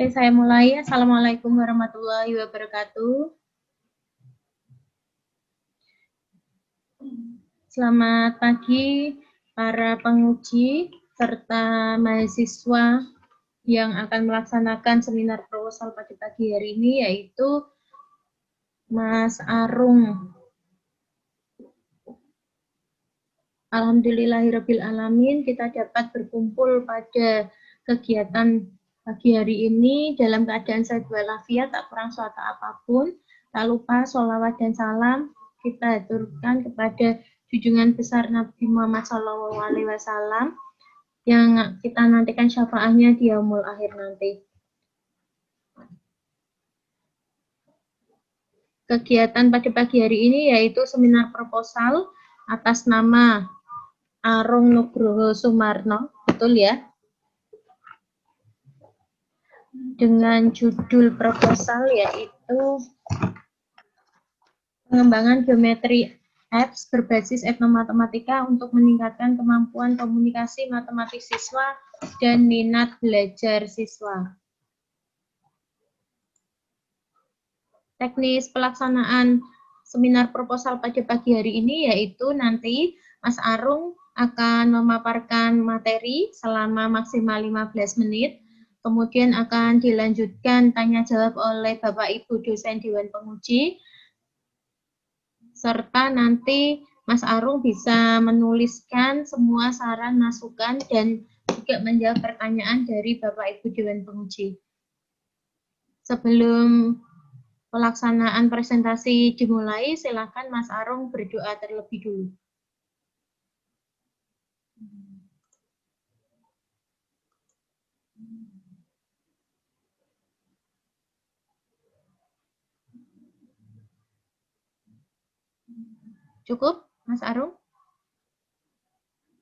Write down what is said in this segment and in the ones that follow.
Oke, saya mulai. Assalamualaikum warahmatullahi wabarakatuh. Selamat pagi para penguji serta mahasiswa yang akan melaksanakan seminar proposal pada pagi hari ini, yaitu Mas Arung. Alhamdulillahirrabbilalamin, kita dapat berkumpul pada kegiatan pagi hari ini dalam keadaan sehat walafiat, tak kurang suatu apapun. Tak lupa sholawat dan salam kita aturkan kepada junjungan besar Nabi Muhammad SAW yang kita nantikan syafaatnya di yaumul akhir nanti. Kegiatan pada pagi hari ini yaitu seminar proposal atas nama Arung Nugroho Sumarno, betul ya? Dengan judul proposal yaitu pengembangan geometri apps berbasis etnomatematika untuk meningkatkan kemampuan komunikasi matematik siswa dan minat belajar siswa. Teknis pelaksanaan seminar proposal pada pagi hari ini yaitu nanti Mas Arung akan memaparkan materi selama maksimal 15 menit, kemudian akan dilanjutkan tanya jawab oleh Bapak Ibu dosen Dewan Penguji, serta nanti Mas Arung bisa menuliskan semua saran, masukan, dan juga menjawab pertanyaan dari Bapak Ibu Dewan Penguji. Sebelum pelaksanaan presentasi dimulai, silakan Mas Arung berdoa terlebih dulu. Cukup, Mas Arung?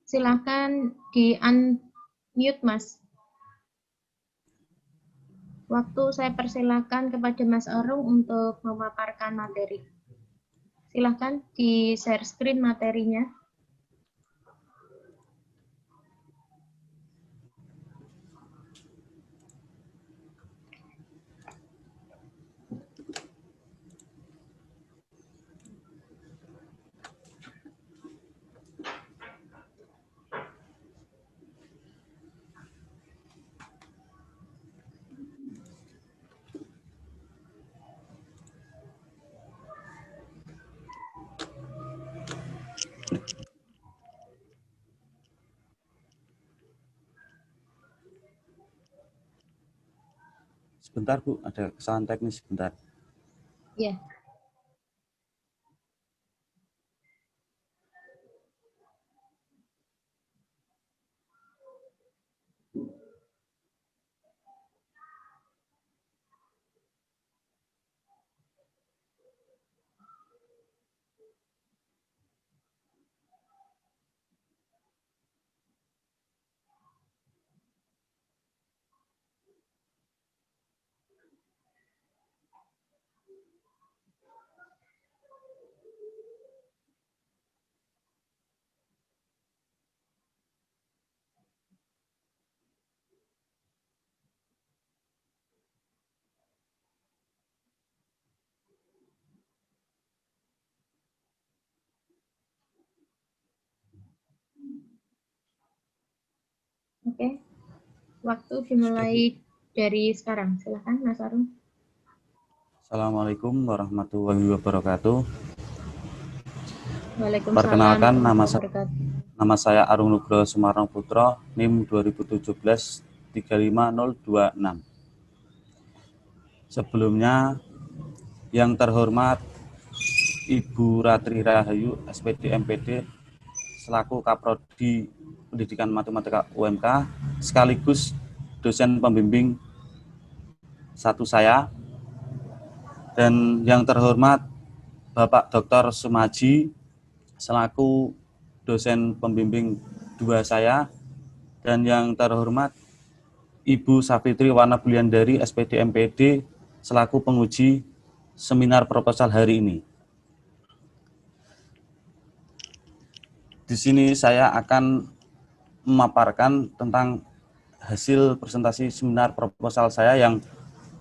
Silakan di-unmute, Mas. Waktu saya persilakan kepada Mas Arung untuk memaparkan materi. Silakan di-share screen materinya. Sebentar Bu, ada kesalahan teknis sebentar. Ya. Oke. Waktu dimulai dari sekarang. Silakan Mas Arung. Assalamualaikum warahmatullahi wabarakatuh. Waalaikumsalam Perkenalkan, warahmatullahi wabarakatuh. nama saya Arung Nugroho Sumarno Putra, NIM 2017 35026. Sebelumnya, yang terhormat Ibu Ratri Rahayu, SPD MPD, selaku Kaprodi Pendidikan Matematika UMK, sekaligus dosen pembimbing satu saya, dan yang terhormat Bapak Dr. Sumaji, selaku dosen pembimbing dua saya, dan yang terhormat Ibu Safitri Warna Buliandari, SPD MPD, selaku penguji seminar proposal hari ini. Di sini saya akan memaparkan tentang hasil presentasi seminar proposal saya yang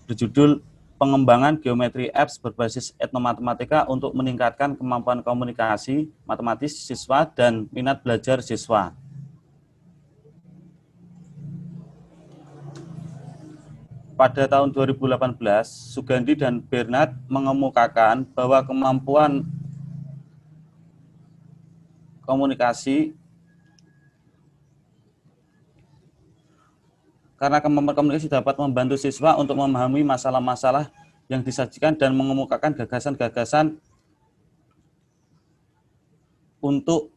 berjudul Pengembangan Geometri Apps berbasis etnomatematika untuk meningkatkan kemampuan komunikasi matematis siswa dan minat belajar siswa. Pada tahun 2018, Sugandi dan Bernard mengemukakan bahwa kemampuan komunikasi dapat membantu siswa untuk memahami masalah-masalah yang disajikan dan mengemukakan gagasan-gagasan untuk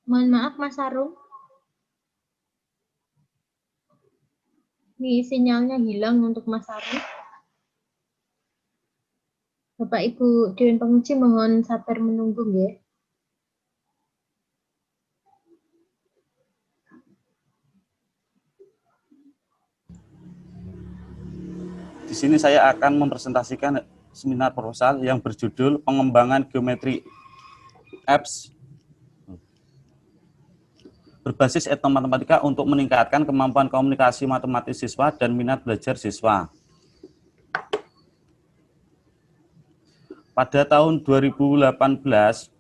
Mohon maaf Mas Arum. Ini sinyalnya hilang untuk Mas Arum. Bapak Ibu Dewan Penguji mohon sabar menunggu ya. Di sini saya akan mempresentasikan seminar proposal yang berjudul Pengembangan Geometri Apps berbasis etnomatematika untuk meningkatkan kemampuan komunikasi matematis siswa dan minat belajar siswa. Pada tahun 2018,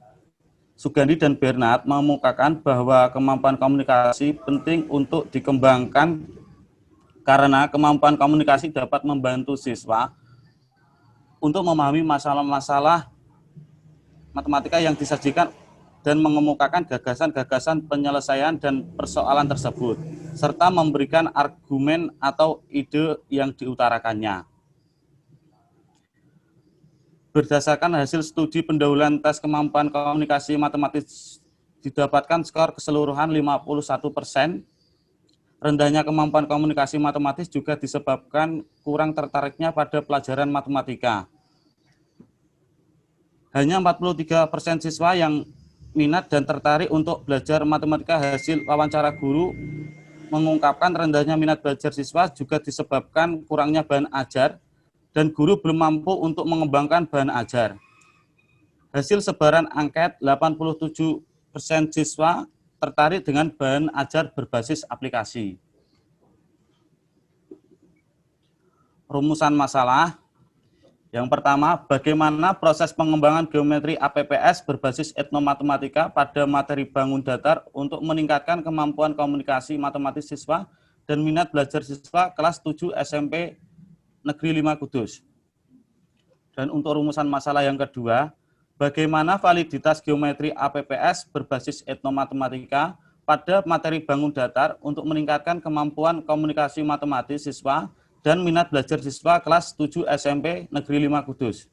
Sugandi dan Bernard mengemukakan bahwa kemampuan komunikasi penting untuk dikembangkan karena kemampuan komunikasi dapat membantu siswa untuk memahami masalah-masalah matematika yang disajikan dan mengemukakan gagasan-gagasan penyelesaian dan persoalan tersebut, serta memberikan argumen atau ide yang diutarakannya. Berdasarkan hasil studi pendahuluan tes kemampuan komunikasi matematis didapatkan skor keseluruhan 51%. Rendahnya kemampuan komunikasi matematis juga disebabkan kurang tertariknya pada pelajaran matematika. Hanya 43% siswa yang minat dan tertarik untuk belajar matematika. Hasil wawancara guru mengungkapkan rendahnya minat belajar siswa juga disebabkan kurangnya bahan ajar dan guru belum mampu untuk mengembangkan bahan ajar. Hasil sebaran angket, 87% siswa tertarik dengan bahan ajar berbasis aplikasi. Rumusan masalah. Yang pertama, bagaimana proses pengembangan geometri APPS berbasis etnomatematika pada materi bangun datar untuk meningkatkan kemampuan komunikasi matematis siswa dan minat belajar siswa kelas 7 SMP Negeri 5 Kudus. Dan untuk rumusan masalah yang kedua, bagaimana validitas geometri APPS berbasis etnomatematika pada materi bangun datar untuk meningkatkan kemampuan komunikasi matematis siswa dan minat belajar siswa kelas 7 SMP Negeri 5 Kudus.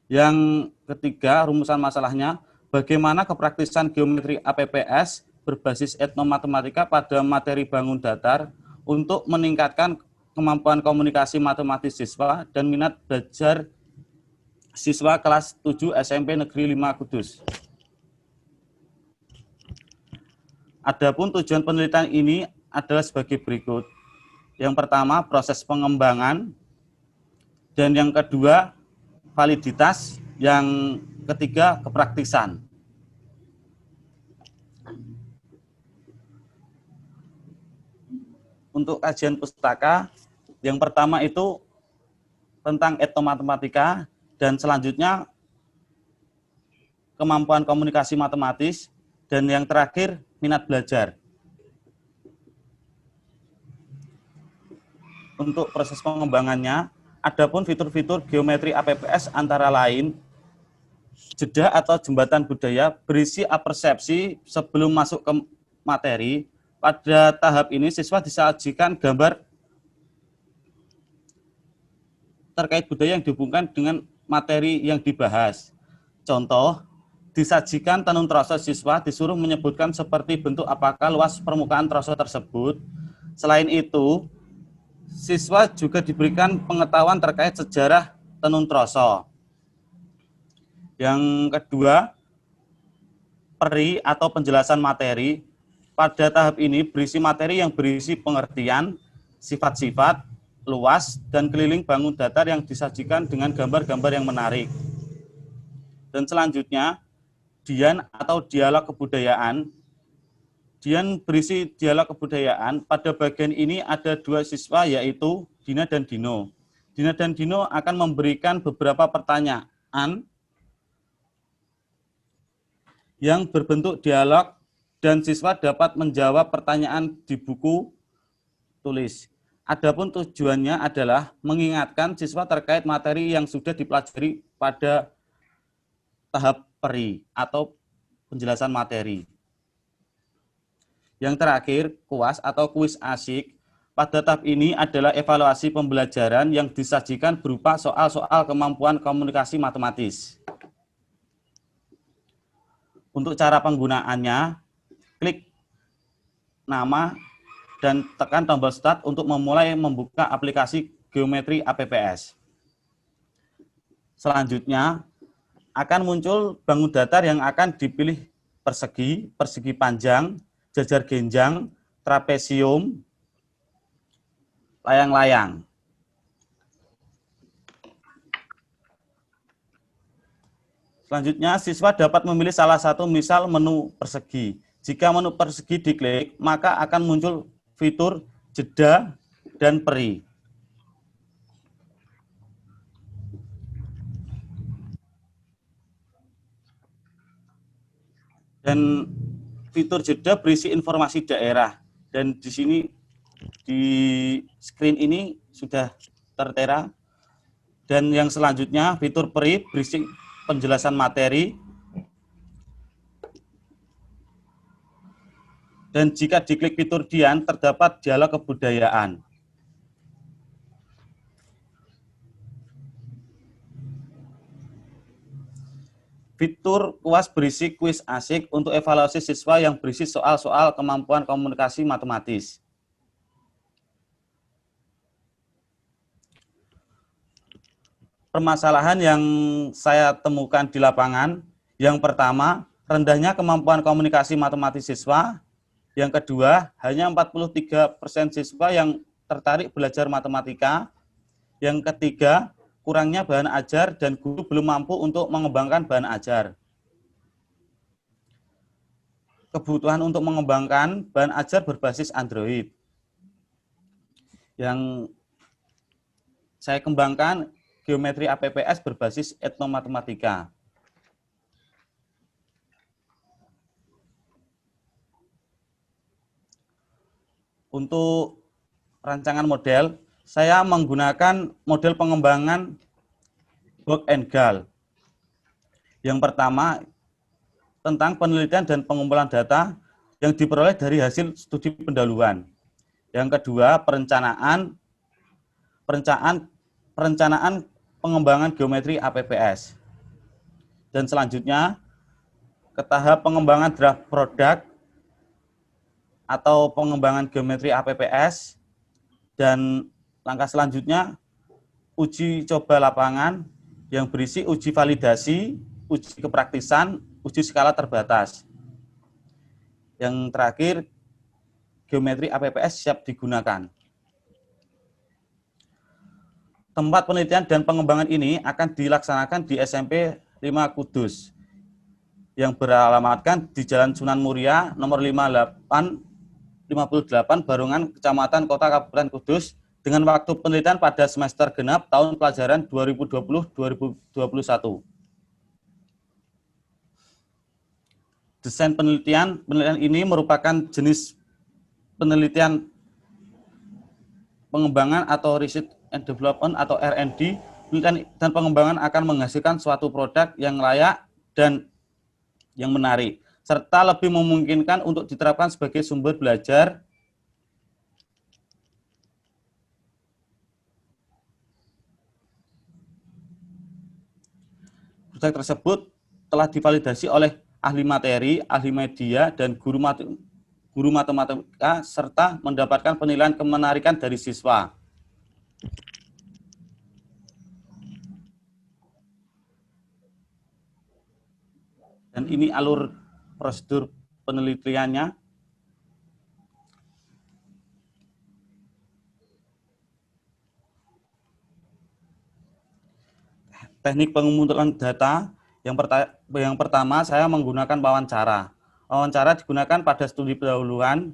Yang ketiga, rumusan masalahnya, bagaimana kepraktisan geometri APPS berbasis etnomatematika pada materi bangun datar untuk meningkatkan kemampuan komunikasi matematis siswa dan minat belajar siswa kelas 7 SMP Negeri 5 Kudus. Adapun tujuan penelitian ini adalah sebagai berikut. Yang pertama, proses pengembangan, dan yang kedua, validitas, yang ketiga, kepraktisan. Untuk kajian pustaka, yang pertama itu tentang etnomatematika, dan selanjutnya kemampuan komunikasi matematis, dan yang terakhir, minat belajar. Untuk proses pengembangannya, adapun fitur-fitur geometri APPS antara lain jeda atau jembatan budaya berisi apersepsi sebelum masuk ke materi. Pada tahap ini siswa disajikan gambar terkait budaya yang dihubungkan dengan materi yang dibahas. Contoh, disajikan tenun troso, siswa disuruh menyebutkan seperti bentuk apakah luas permukaan troso tersebut. Selain itu, siswa juga diberikan pengetahuan terkait sejarah tenun troso. Yang kedua, peri atau penjelasan materi. Pada tahap ini berisi materi yang berisi pengertian, sifat-sifat, luas, dan keliling bangun datar yang disajikan dengan gambar-gambar yang menarik. Dan selanjutnya, Dian atau dialog kebudayaan. Dian berisi dialog kebudayaan. Pada bagian ini ada dua siswa, yaitu Dina dan Dino. Dina dan Dino akan memberikan beberapa pertanyaan yang berbentuk dialog dan siswa dapat menjawab pertanyaan di buku tulis. Adapun tujuannya adalah mengingatkan siswa terkait materi yang sudah dipelajari pada tahap peri atau penjelasan materi. Yang terakhir, kuas atau kuis asik. Pada tahap ini adalah evaluasi pembelajaran yang disajikan berupa soal-soal kemampuan komunikasi matematis. Untuk cara penggunaannya, klik nama dan tekan tombol start untuk memulai membuka aplikasi Geometri APPS. Selanjutnya, akan muncul bangun datar yang akan dipilih persegi, persegi panjang, jajar genjang, trapesium, layang-layang. Selanjutnya, siswa dapat memilih salah satu misal menu persegi. Jika menu persegi diklik, maka akan muncul fitur jeda dan peri. Dan fitur jeda berisi informasi daerah. Dan di sini, di screen ini sudah tertera. Dan yang selanjutnya, fitur peri berisi penjelasan materi. Dan jika diklik fitur Dian, terdapat dialog kebudayaan. Fitur kuas berisi kuis asik untuk evaluasi siswa yang berisi soal-soal kemampuan komunikasi matematis. Permasalahan yang saya temukan di lapangan, yang pertama, rendahnya kemampuan komunikasi matematis siswa. Yang kedua, hanya 43% siswa yang tertarik belajar matematika. Yang ketiga, kurangnya bahan ajar dan guru belum mampu untuk mengembangkan bahan ajar. Kebutuhan untuk mengembangkan bahan ajar berbasis Android. Yang saya kembangkan Geometri APPS berbasis etnomatematika. Untuk rancangan model, saya menggunakan model pengembangan Borg and Gall. Yang pertama, tentang penelitian dan pengumpulan data yang diperoleh dari hasil studi pendahuluan. Yang kedua, perencanaan pengembangan geometri APPS. Dan selanjutnya, ke tahap pengembangan draft produk atau pengembangan geometri APPS. Dan langkah selanjutnya, uji coba lapangan yang berisi uji validasi, uji kepraktisan, uji skala terbatas. Yang terakhir, geometri APPS siap digunakan. Tempat penelitian dan pengembangan ini akan dilaksanakan di SMP 5 Kudus yang beralamatkan di Jalan Sunan Muria nomor 58 Barongan, Kecamatan Kota Kabupaten Kudus, dengan waktu penelitian pada semester genap tahun pelajaran 2020-2021. Desain penelitian ini merupakan jenis penelitian pengembangan atau Research and Development atau R&D. Penelitian dan pengembangan akan menghasilkan suatu produk yang layak dan yang menarik, serta lebih memungkinkan untuk diterapkan sebagai sumber belajar. Produk tersebut telah divalidasi oleh ahli materi, ahli media, dan guru matematika, serta mendapatkan penilaian kemenarikan dari siswa. Dan ini alur prosedur penelitiannya. Teknik pengumpulan data, yang pertama saya menggunakan wawancara. Wawancara digunakan pada studi pendahuluan.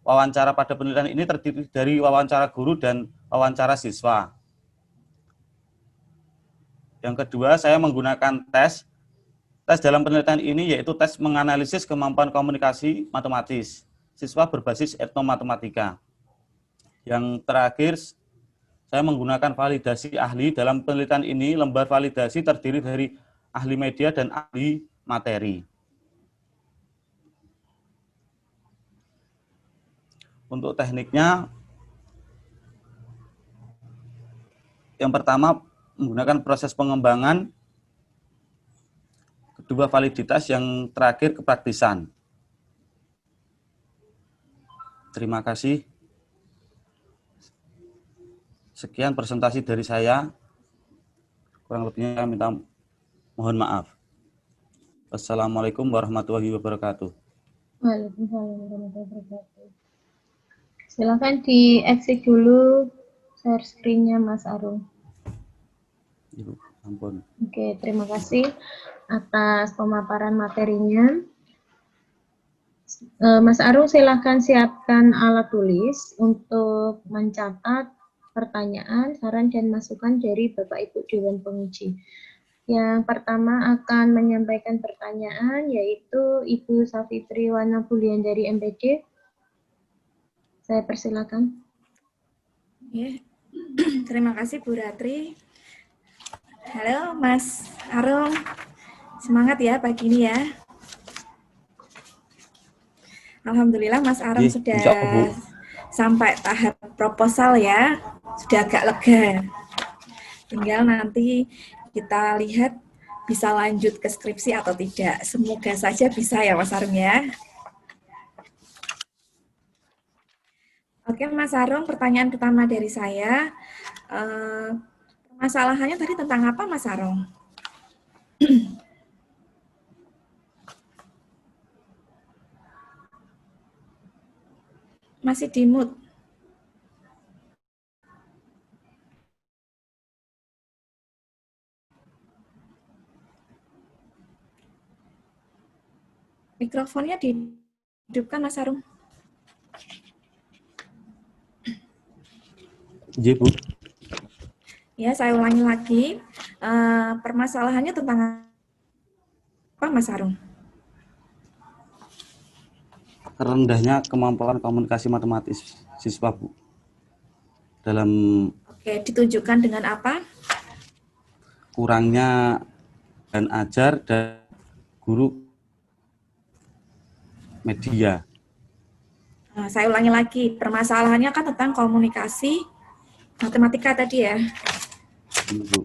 Wawancara pada penelitian ini terdiri dari wawancara guru dan wawancara siswa. Yang kedua, saya menggunakan tes. Tes dalam penelitian ini yaitu tes menganalisis kemampuan komunikasi matematis siswa berbasis etnomatematika. Yang terakhir, saya menggunakan validasi ahli. Dalam penelitian ini, lembar validasi terdiri dari ahli media dan ahli materi. Untuk tekniknya, yang pertama menggunakan proses pengembangan, kedua validitas, yang terakhir kepraktisan. Terima kasih. Sekian presentasi dari saya. Kurang lebihnya saya minta mohon maaf. Assalamualaikum warahmatullahi wabarakatuh. Waalaikumsalam warahmatullahi wabarakatuh. Silakan di-exit dulu share screen-nya Mas Arum. Ibu, ampun. Oke, terima kasih atas pemaparan materinya. Mas Arum, silakan siapkan alat tulis untuk mencatat pertanyaan, saran, dan masukan dari Bapak Ibu Dewan Penguji. Yang pertama akan menyampaikan pertanyaan yaitu Ibu Safitri Wana Bulian dari MPD. Saya persilakan. Ya. Terima kasih Bu Ratri. Halo Mas Arum, semangat ya pagi ini ya. Alhamdulillah Mas Arum sudah sampai tahap proposal ya, sudah agak lega. Tinggal nanti kita lihat bisa lanjut ke skripsi atau tidak. Semoga saja bisa ya Mas Arum ya. Oke Mas Arum, pertanyaan pertama dari saya. Permasalahannya tadi tentang apa Mas Arum? Masih di mute. Mikrofonnya dihidupkan Mas Arum. Iya, Bu. Ya, saya ulangi lagi. Permasalahannya tentang apa, Mas Arum? Rendahnya kemampuan komunikasi matematis siswa, Bu. Dalam Oke, ditunjukkan dengan apa? Kurangnya dan ajar dan guru media. Saya ulangi lagi. Permasalahannya kan tentang komunikasi matematika tadi ya. Bu.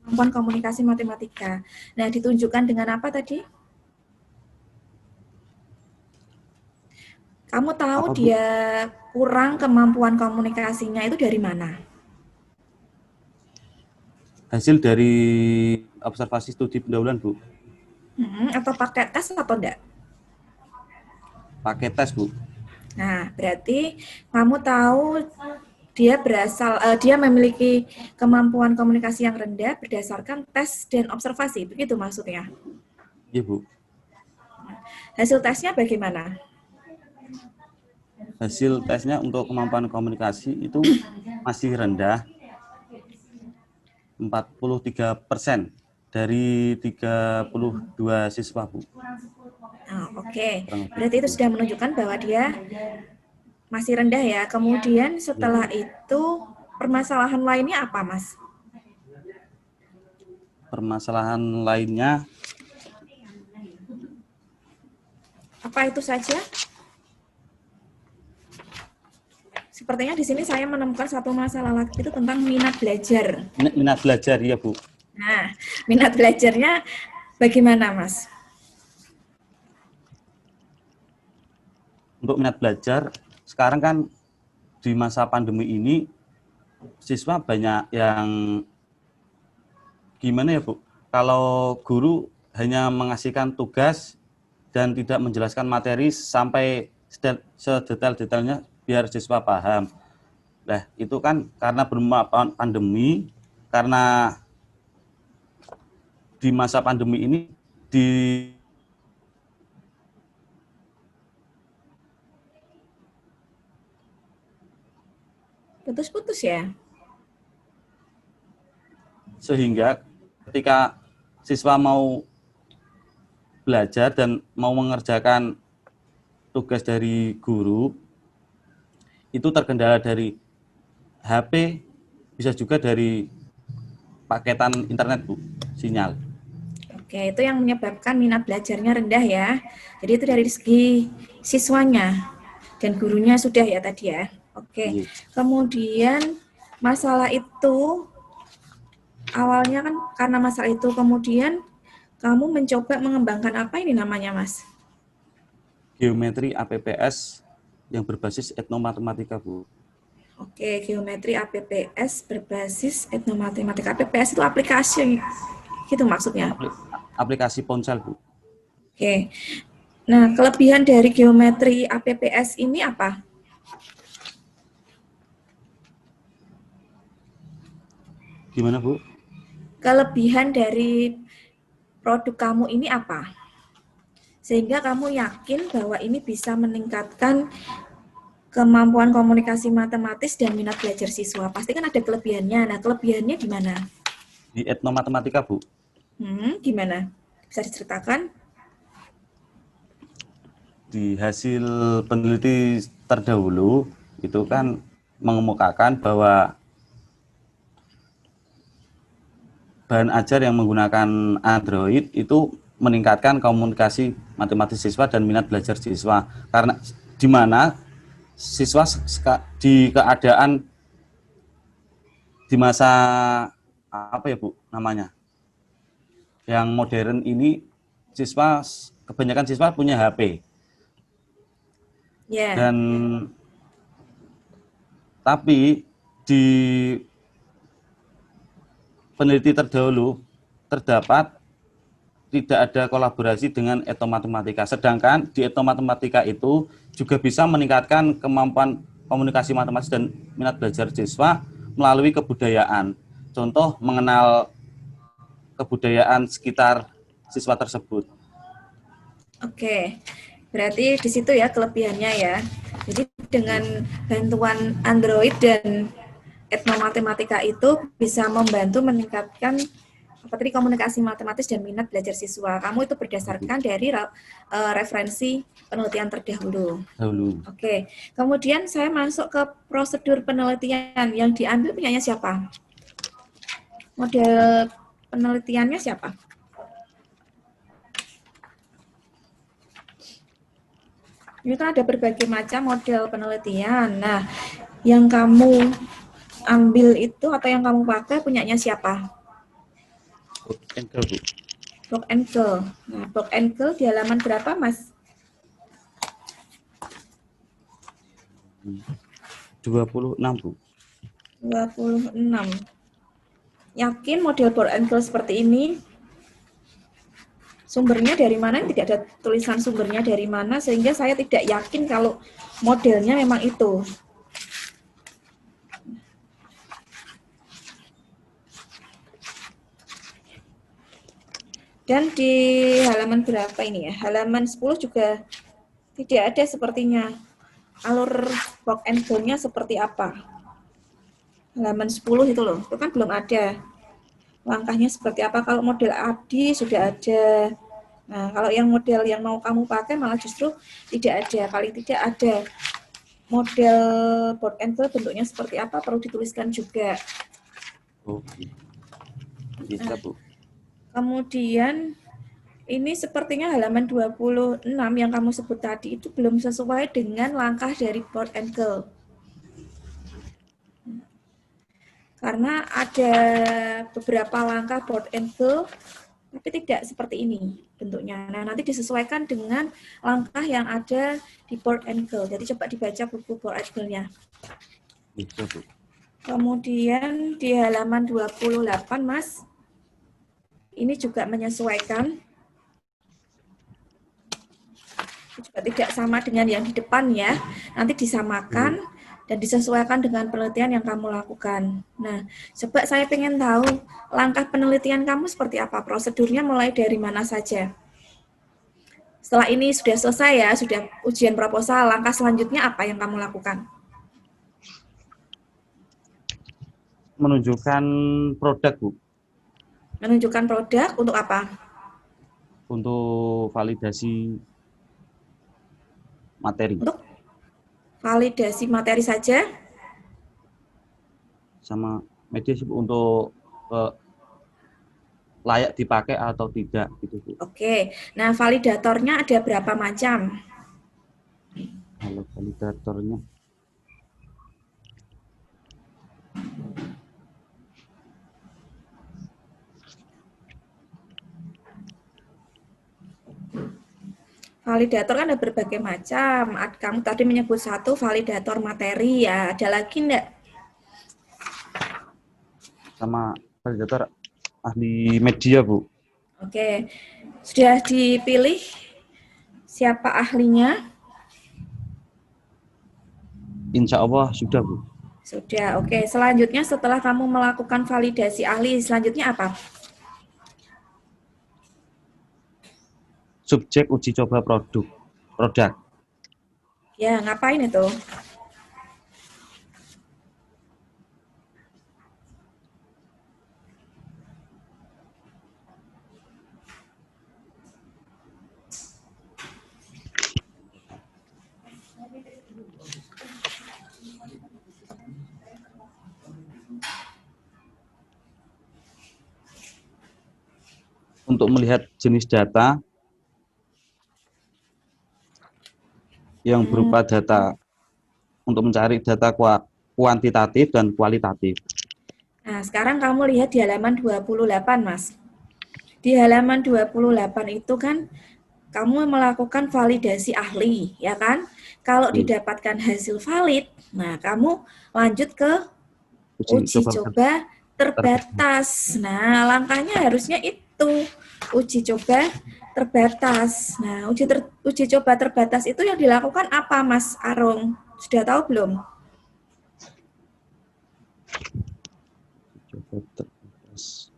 Kemampuan komunikasi matematika. Nah, ditunjukkan dengan apa tadi? Kamu tahu Apa, Bu? dia kurang kemampuan komunikasinya itu dari mana? Hasil dari observasi studi pendahuluan, Bu. Atau pakai tes atau enggak? Pakai tes, Bu. Nah, berarti kamu tahu dia dia memiliki kemampuan komunikasi yang rendah berdasarkan tes dan observasi, begitu maksudnya? Iya, Bu. Hasil tesnya bagaimana? Hasil tesnya untuk kemampuan komunikasi itu masih rendah, 43% dari 32 siswa, Bu. Oke. Berarti itu sudah menunjukkan bahwa dia masih rendah ya. Kemudian setelah itu permasalahan lainnya apa, Mas? Permasalahan lainnya apa itu saja? Sepertinya di sini saya menemukan satu masalah lagi, itu tentang minat belajar. Minat belajar, ya, Bu. Nah, minat belajarnya bagaimana, Mas? Untuk minat belajar, sekarang kan di masa pandemi ini, siswa banyak yang gimana ya, Bu? Kalau guru hanya mengasihkan tugas dan tidak menjelaskan materi sampai sedetail-detailnya biar siswa paham. Nah, itu kan karena bermula pandemi, karena di masa pandemi ini Putus-putus ya? Sehingga ketika siswa mau belajar dan mau mengerjakan tugas dari guru, itu terkendala dari HP, bisa juga dari paketan internet, Bu, sinyal. Oke, itu yang menyebabkan minat belajarnya rendah ya. Jadi itu dari segi siswanya dan gurunya sudah ya tadi ya. Oke, kemudian masalah itu awalnya kan karena masalah itu, kemudian kamu mencoba mengembangkan apa ini namanya, Mas? Geometri APPS yang berbasis etnomatematika, Bu. Oke, geometri APPS berbasis etnomatematika. APPS itu aplikasi, gitu maksudnya? Aplikasi ponsel, Bu. Oke, nah kelebihan dari geometri APPS ini apa? Gimana, Bu? Kelebihan dari produk kamu ini apa? Sehingga kamu yakin bahwa ini bisa meningkatkan kemampuan komunikasi matematis dan minat belajar siswa. Pasti kan ada kelebihannya. Nah, kelebihannya di mana? Di etnomatematika, Bu. Gimana? Bisa diceritakan? Di hasil peneliti terdahulu, itu kan mengemukakan bahwa bahan ajar yang menggunakan Android itu meningkatkan komunikasi matematis siswa dan minat belajar siswa. Karena di mana siswa di keadaan di masa apa ya, Bu, namanya? Yang modern ini kebanyakan siswa punya HP. Yeah. Dan tapi di peneliti terdahulu terdapat tidak ada kolaborasi dengan etnomatematika. Sedangkan di etnomatematika itu juga bisa meningkatkan kemampuan komunikasi matematis dan minat belajar siswa melalui kebudayaan. Contoh, mengenal kebudayaan sekitar siswa tersebut. Oke, berarti di situ ya kelebihannya ya. Jadi dengan bantuan Android dan etnomatematika itu bisa membantu meningkatkan komunikasi matematis dan minat belajar siswa. Kamu itu berdasarkan dari referensi penelitian terdahulu. Oke, kemudian saya masuk ke prosedur penelitian yang diambil punyanya siapa? Model penelitiannya siapa? Ini kan ada berbagai macam model penelitian. Nah, yang kamu ambil itu atau yang kamu pakai punyanya siapa? Book and Girl. Nah, Book and Girl di halaman berapa, Mas? 26, Bu. 26. Yakin model Book and Girl seperti ini? Sumbernya dari mana? Tidak ada tulisan sumbernya dari mana, sehingga saya tidak yakin kalau modelnya memang itu. Dan di halaman berapa ini ya? Halaman 10 juga tidak ada sepertinya. Alur Book and Girl-nya seperti apa? Halaman 10 itu loh, itu kan belum ada. Langkahnya seperti apa? Kalau model ADI sudah ada. Nah, kalau yang model yang mau kamu pakai malah justru tidak ada. Paling tidak ada model Book and Girl bentuknya seperti apa, perlu dituliskan juga. Oke. Bisa, Bu. Kemudian ini sepertinya halaman 26 yang kamu sebut tadi itu belum sesuai dengan langkah dari Book and Girl. Karena ada beberapa langkah Book and Girl, tapi tidak seperti ini bentuknya. Nah, nanti disesuaikan dengan langkah yang ada di Book and Girl. Jadi coba dibaca buku Book and Girl-nya. Kemudian di halaman 28, Mas, ini juga menyesuaikan juga tidak sama dengan yang di depan ya. Nanti disamakan dan disesuaikan dengan penelitian yang kamu lakukan. Nah, coba saya pengen tahu langkah penelitian kamu seperti apa, prosedurnya mulai dari mana saja. Setelah ini sudah selesai ya, sudah ujian proposal, langkah selanjutnya apa yang kamu lakukan? Menunjukkan produk, Bu. Menunjukkan produk untuk apa? Untuk validasi materi. Untuk validasi materi saja? Sama media untuk layak dipakai atau tidak gitu, Bu. Oke, nah validatornya ada berapa macam? Kalau validatornya Validator kan ada berbagai macam. Kamu tadi menyebut satu validator materi ya. Ada lagi enggak? sama validator ahli media, Bu. Oke, sudah dipilih siapa ahlinya? Insya Allah sudah, Bu. Sudah, oke. Selanjutnya setelah kamu melakukan validasi ahli, selanjutnya apa? Subjek uji coba produk. Ya, ngapain itu? Untuk melihat jenis data yang berupa data untuk mencari data kuantitatif dan kualitatif. Nah, sekarang kamu lihat di halaman 28, Mas. Di halaman 28 itu kan kamu melakukan validasi ahli, ya kan? Kalau didapatkan hasil valid, nah kamu lanjut ke uji coba terbatas. Nah, langkahnya harusnya itu, uji coba terbatas. Nah, uji coba terbatas itu yang dilakukan apa, Mas Arung? Sudah tahu belum? Coba terbatas.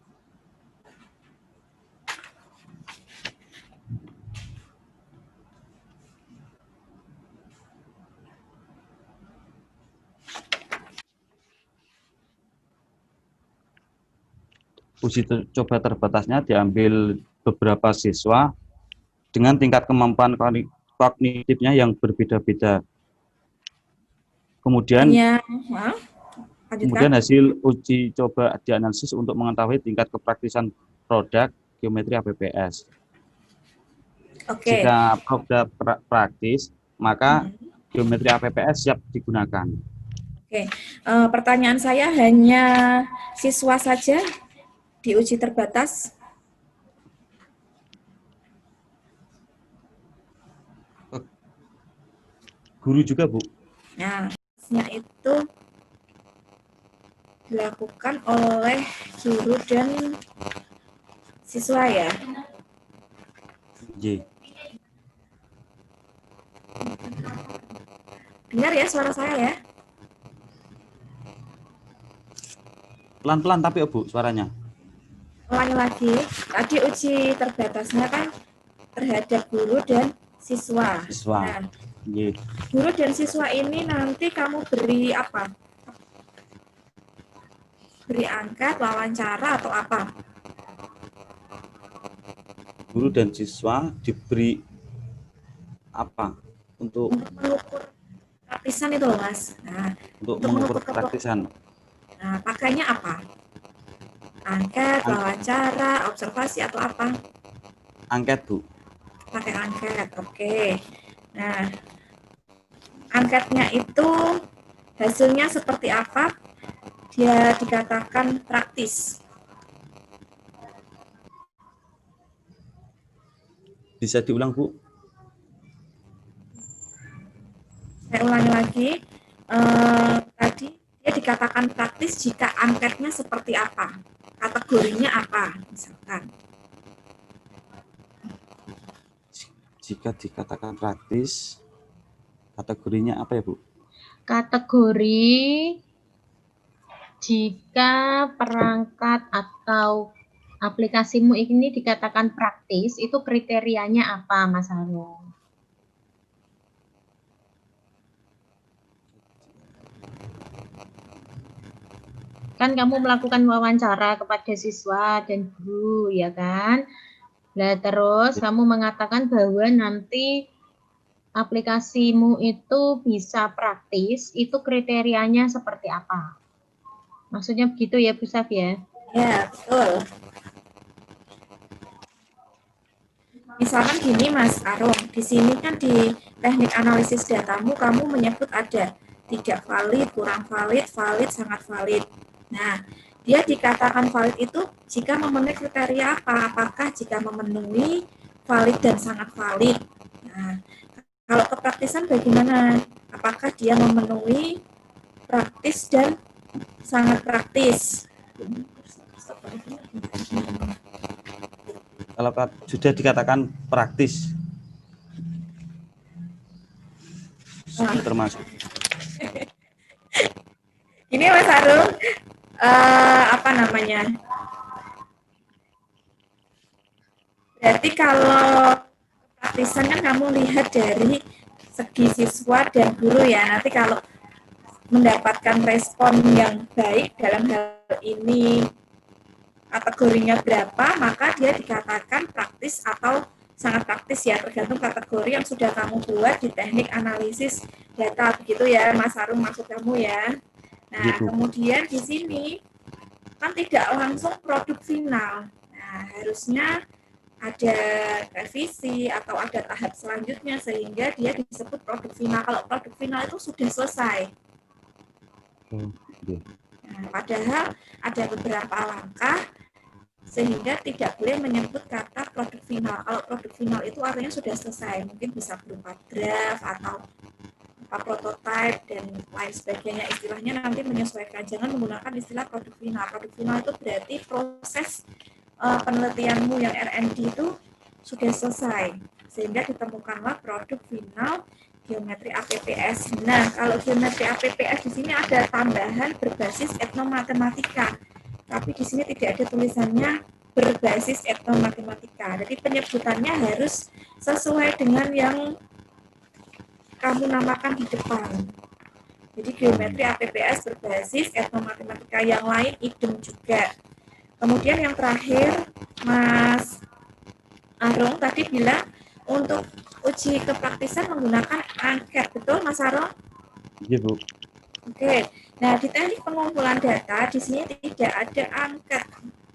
Uji coba terbatasnya diambil beberapa siswa dengan tingkat kemampuan kognitifnya yang berbeda-beda. Kemudian hasil uji coba dianalisis untuk mengetahui tingkat kepraktisan produk geometri APPS. Oke. Jika produk praktis, maka geometri APPS siap digunakan. Oke, pertanyaan saya hanya siswa saja diuji terbatas? Guru juga, Bu. Nah, itu dilakukan oleh guru dan siswa ya? J. Dengar ya suara saya ya? Pelan-pelan tapi, Bu, suaranya. Ulangi lagi, tadi uji terbatasnya kan terhadap guru dan siswa. Nah, guru dan siswa ini nanti kamu beri apa? Beri angket, wawancara, atau apa? Guru dan siswa diberi apa? Untuk mengukur praktisan itu loh, Mas. Nah, untuk mengukur praktisan. Nah, pakainya apa? Angket, wawancara, observasi, atau apa? Angket, Bu. Pakai angket, oke. Nah, angketnya itu hasilnya seperti apa? Dia dikatakan praktis. Bisa diulang, Bu? Saya ulangi lagi. Tadi dia dikatakan praktis jika angketnya seperti apa? Kategorinya apa, misalkan? jika dikatakan praktis, kategorinya apa ya, Bu? Kategori jika perangkat atau aplikasimu ini dikatakan praktis, itu kriterianya apa, Mas Arung? Kan kamu melakukan wawancara kepada siswa dan guru, ya kan? Nah, terus kamu mengatakan bahwa nanti aplikasimu itu bisa praktis, itu kriterianya seperti apa? Maksudnya begitu ya, Bu Saf ya? Ya, betul. Misalkan gini Mas Arung, di sini kan di teknik analisis datamu kamu menyebut ada tidak valid, kurang valid, valid, sangat valid. Nah, dia dikatakan valid itu jika memenuhi kriteria apa? Apakah jika memenuhi valid dan sangat valid? Nah, kalau kepraktisan bagaimana? Apakah dia memenuhi praktis dan sangat praktis? Kalau sudah dikatakan praktis, termasuk. Ini Mas Arung, apa namanya? Berarti kalau praktisan kan kamu lihat dari segi siswa dan guru ya. Nanti kalau mendapatkan respon yang baik dalam hal ini kategorinya berapa, maka dia dikatakan praktis atau sangat praktis ya, tergantung kategori yang sudah kamu buat di teknik analisis data, begitu ya Mas Arung maksud kamu ya. Nah, kemudian di sini kan tidak langsung produk final. Nah, harusnya ada revisi atau ada tahap selanjutnya sehingga dia disebut produk final. Kalau produk final itu sudah selesai. Nah, padahal ada beberapa langkah sehingga tidak boleh menyebut kata produk final. Kalau produk final itu artinya sudah selesai. Mungkin bisa berupa draft atau prototype dan lain sebagainya, istilahnya nanti menyesuaikan, jangan menggunakan istilah produk final. Produk final itu berarti proses penelitianmu yang R&D itu sudah selesai sehingga ditemukanlah produk final geometri APPS. Nah, kalau geometri APPS di sini ada tambahan berbasis etnomatematika, tapi di sini tidak ada tulisannya berbasis etnomatematika. Jadi penyebutannya harus sesuai dengan yang kamu namakan di depan. Jadi geometri APPS berbasis etnomatematika, yang lain idem juga. Kemudian yang terakhir, Mas Arung tadi bilang untuk uji kepraktisan menggunakan angket, betul Mas Arung? Iya, Bu. Oke. Nah, di teknik pengumpulan data di sini tidak ada angket.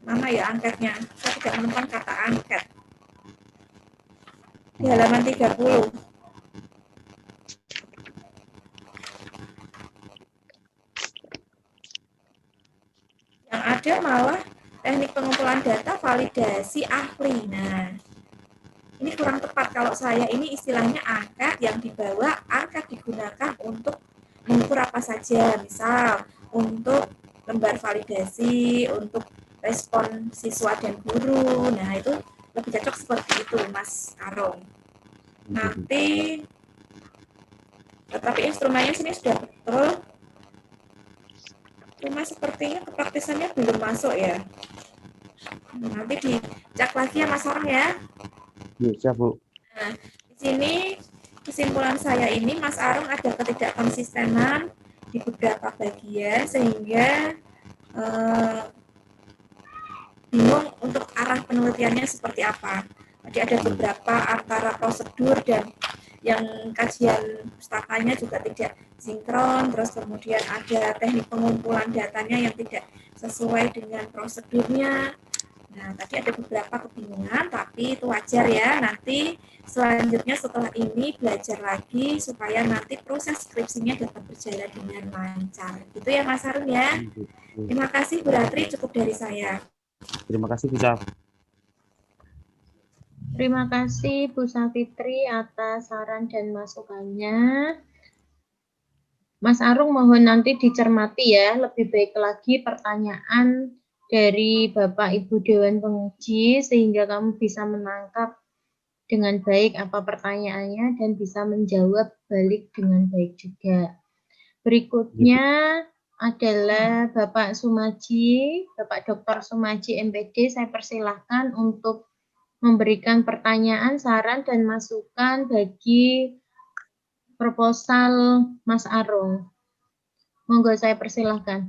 Mana ya angketnya? Saya tidak menemukan kata angket. Di halaman 30. Yang ada malah teknik pengumpulan data validasi ahli. Nah, ini kurang tepat kalau saya, ini istilahnya angket yang dibawa, angket digunakan untuk mengukur apa saja, misal untuk lembar validasi, untuk respon siswa dan guru. Nah, itu lebih cocok seperti itu, Mas Arung. Nanti, tetapi instrumennya sini sudah betul. Cuma sepertinya kepraktisannya belum masuk ya. Nanti dicek lagi ya Mas Arung ya. Iya, siap, Bu. Nah, di sini kesimpulan saya ini Mas Arung ada ketidakkonsistenan di beberapa bagian sehingga bingung untuk arah penelitiannya seperti apa. Jadi ada beberapa antara prosedur dan yang kajian pustakanya juga tidak sinkron, terus kemudian ada teknik pengumpulan datanya yang tidak sesuai dengan prosedurnya. Nah, tadi ada beberapa kebingungan, tapi itu wajar ya. Nanti selanjutnya setelah ini belajar lagi supaya nanti proses skripsinya dapat berjalan dengan lancar. Gitu ya Mas Arung ya. Terima kasih Bu Ratri, cukup dari saya. Terima kasih, Bu Saf. Terima kasih Bu Safitri atas saran dan masukannya. Mas Arung mohon nanti dicermati ya, lebih baik lagi pertanyaan dari Bapak Ibu Dewan Penguji sehingga kamu bisa menangkap dengan baik apa pertanyaannya dan bisa menjawab balik dengan baik juga. Berikutnya adalah Bapak Sumaji, Bapak Dr. Sumaji MPD, saya persilahkan untuk memberikan pertanyaan, saran, dan masukan bagi proposal Mas Arum. Monggo saya persilahkan.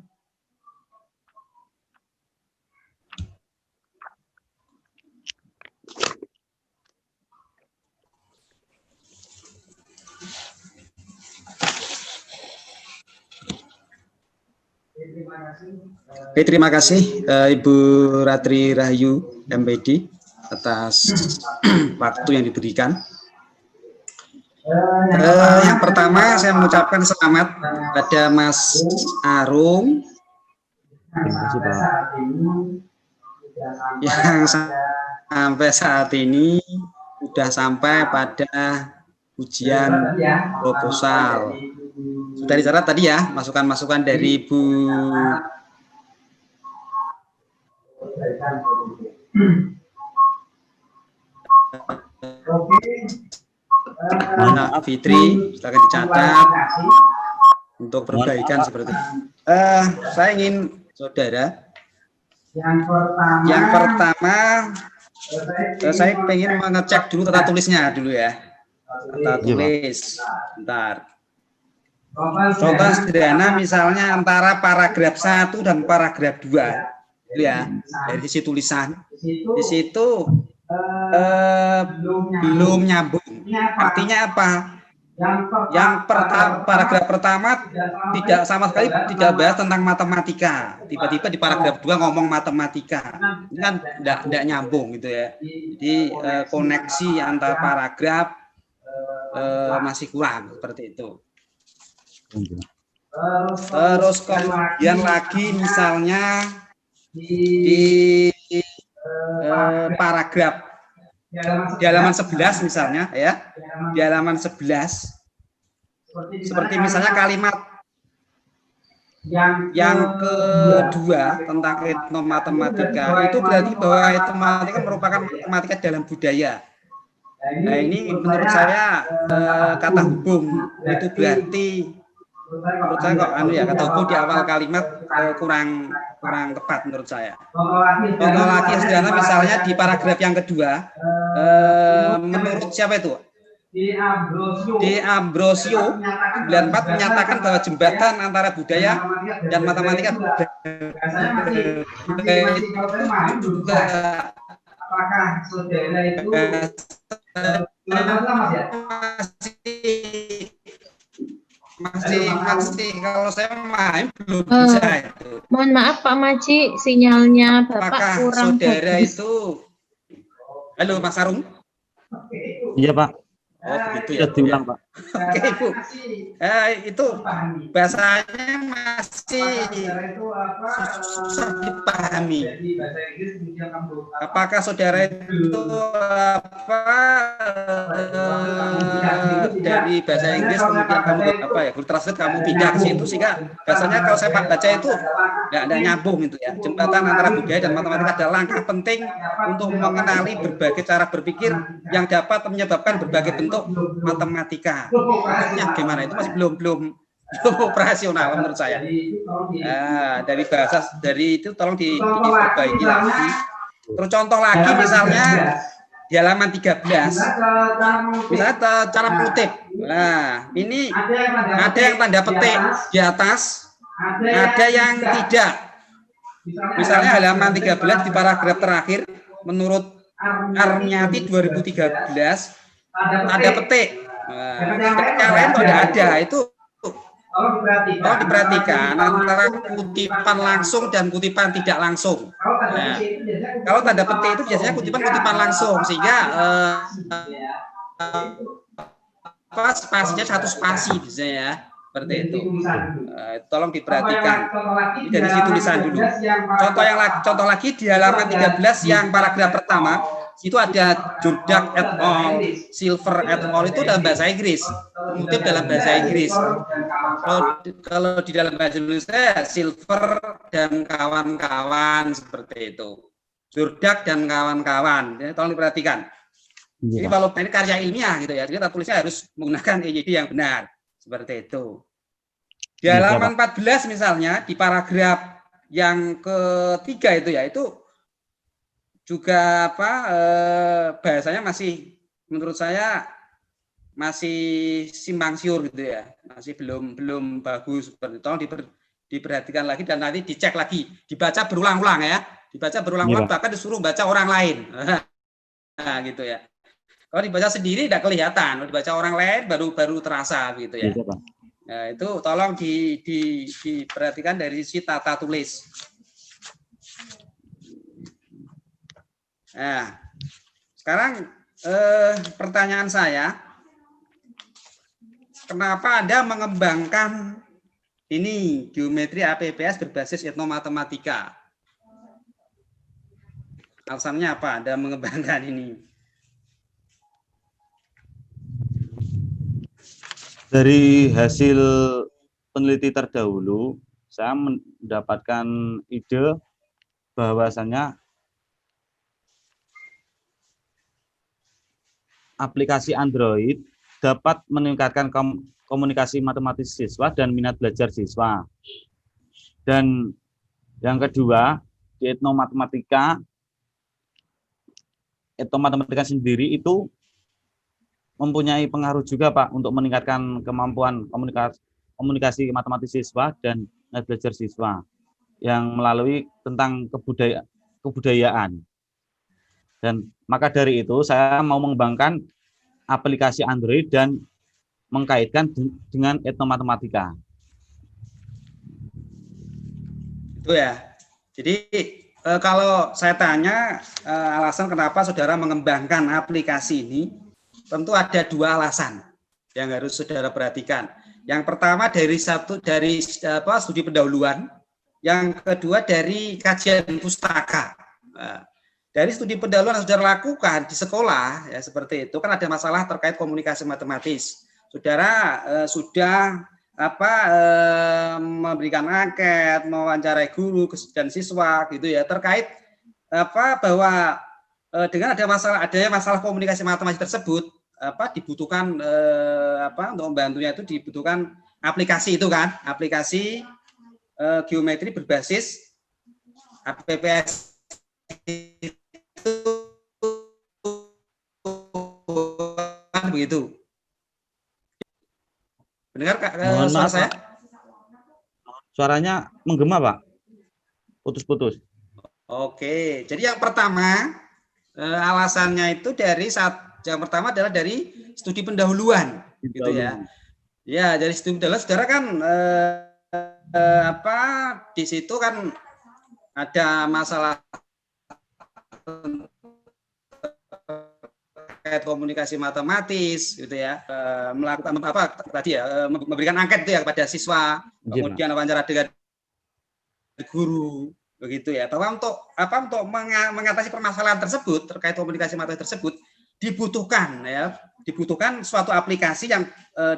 Oke, terima kasih Ibu Ratri Rahayu MPD atas waktu yang diberikan. Yang pertama saya mengucapkan selamat pada Mas Arum yang sampai saat ini sudah sampai pada ujian proposal. Sudah dicatat tadi ya, masukan-masukan dari Bu Fitri, silakan dicatat untuk perbaikan seperti itu. Saya ingin saudara, yang pertama saya ingin mengecek dulu tata tulisnya dulu ya. Tata tulis, bentar. Contoh sederhana misalnya antara paragraf 1 dan paragraf 2 ya, dari sisi tulisan di situ belum nyambung. Artinya apa? Yang paragraf pertama tidak sama sekali tidak bahas tentang matematika, tiba-tiba di paragraf 2 ngomong matematika. Ini kan tidak nyambung gitu ya. Jadi koneksi antar paragraf masih kurang seperti itu. Terus kemudian lagi misalnya di paragraf di halaman 11 misalnya ya, di halaman 11 seperti misalnya kalimat yang kedua tentang etnomatematika, itu berarti bahwa etnomatematika merupakan matematika dalam budaya. Nah ini menurut saya kata hubung itu berarti menurut saya kok kata hubung di awal kalimat kurang tepat menurut saya. Contoh lagi sederhana misalnya di paragraf yang kedua, menurut siapa itu? D. Ambrosio 94 menyatakan bahwa jembatan antara budaya dan matematika juga apakah saudara itu masih kalau saya main belum bisa itu. Mohon maaf Pak Maji, sinyalnya Bapak apakah kurang saudara bagus. Itu halo Mas Arum? Iya Pak. Oh begitu ya. Diulang Pak. Oke Ibu. Itu bahasanya masih susah dipahami. Apakah saudara itu dari bahasa Inggris kemudian kamu Google Translate kamu pindah ke situ sehingga bahasanya kalau saya baca itu nggak nyambung itu ya. Jembatan antara budaya dan matematika adalah langkah penting untuk mengenali berbagai cara berpikir yang dapat menyebabkan berbagai bentuk matematika. Maksudnya gimana? Itu masih belum operasional menurut saya. Dari bahasa dari itu tolong diperbaiki lagi. Terus contoh lagi misalnya di halaman 13 misalnya cara kutip. Nah, ini ada yang tanda petik di atas, ada yang tidak. Misalnya halaman 13 di paragraf terakhir menurut Arnyati 2013 ada petik. Yang lain kok tidak ada. Itu tolong diperhatikan antara kutipan langsung dan kutipan tidak langsung. Nah, kalau tanda petik itu biasanya kutipan langsung sehingga spasinya satu spasi biasanya ya. Seperti itu. Tolong diperhatikan. Ini dari sisi tulisan dulu. Contoh lagi di halaman 13 yang paragraf pertama itu ada Jordak et al, Silver et al itu dalam bahasa Inggris, mengutip dalam bahasa Inggris. Kalau di dalam bahasa Indonesia Silver dan kawan-kawan seperti itu. Jordak dan kawan-kawan. Tolong diperhatikan. Jadi walaupun ini karya ilmiah gitu ya, jadi tulisnya harus menggunakan EYD yang benar. Seperti itu. Di halaman 14 misalnya, di paragraf yang ketiga itu ya, itu juga apa bahasanya masih menurut saya masih simpang siur gitu ya, masih belum bagus. Seperti itu. Tolong diperhatikan lagi dan nanti dicek lagi, dibaca berulang-ulang ya, dibaca berulang-ulang bahkan disuruh baca orang lain, nah gitu ya. Kalau dibaca sendiri tidak kelihatan, kalau dibaca orang lain baru terasa gitu ya. Nah, itu tolong diperhatikan dari sisi tata tulis. Nah, sekarang pertanyaan saya, kenapa Anda mengembangkan ini geometri APPS berbasis etnomatematika? Alasannya apa Anda mengembangkan ini? Dari hasil peneliti terdahulu, saya mendapatkan ide bahwasannya aplikasi Android dapat meningkatkan komunikasi matematis siswa dan minat belajar siswa. Dan yang kedua, di etnomatematika sendiri itu mempunyai pengaruh juga Pak untuk meningkatkan kemampuan komunikasi matematis siswa dan minat belajar siswa yang melalui tentang kebudayaan. Dan maka dari itu saya mau mengembangkan aplikasi Android dan mengkaitkan dengan etnomatematika. Itu ya. Jadi kalau saya tanya alasan kenapa saudara mengembangkan aplikasi ini, tentu ada dua alasan yang harus saudara perhatikan. Yang pertama dari studi pendahuluan, yang kedua dari kajian pustaka. Nah, dari studi pendahuluan yang saudara lakukan di sekolah ya seperti itu kan ada masalah terkait komunikasi matematis. Saudara sudah memberikan angket, mewawancarai guru dan siswa gitu ya terkait bahwa dengan adanya masalah komunikasi matematis tersebut dibutuhkan untuk membantunya itu dibutuhkan aplikasi itu kan, aplikasi geometri berbasis APPS itu kan begitu. Mendengar suara saya? Suaranya menggema Pak, putus-putus. Oke, jadi yang pertama alasannya itu yang pertama adalah dari studi pendahuluan, gitu ya. Ya, dari studi pendahuluan, saudara kan di situ kan ada masalah terkait komunikasi matematis, gitu ya. Melakukan memberikan angket itu ya kepada siswa, kemudian wawancara dengan guru. Begitu ya, bahwa untuk mengatasi permasalahan tersebut terkait komunikasi matematis tersebut dibutuhkan suatu aplikasi yang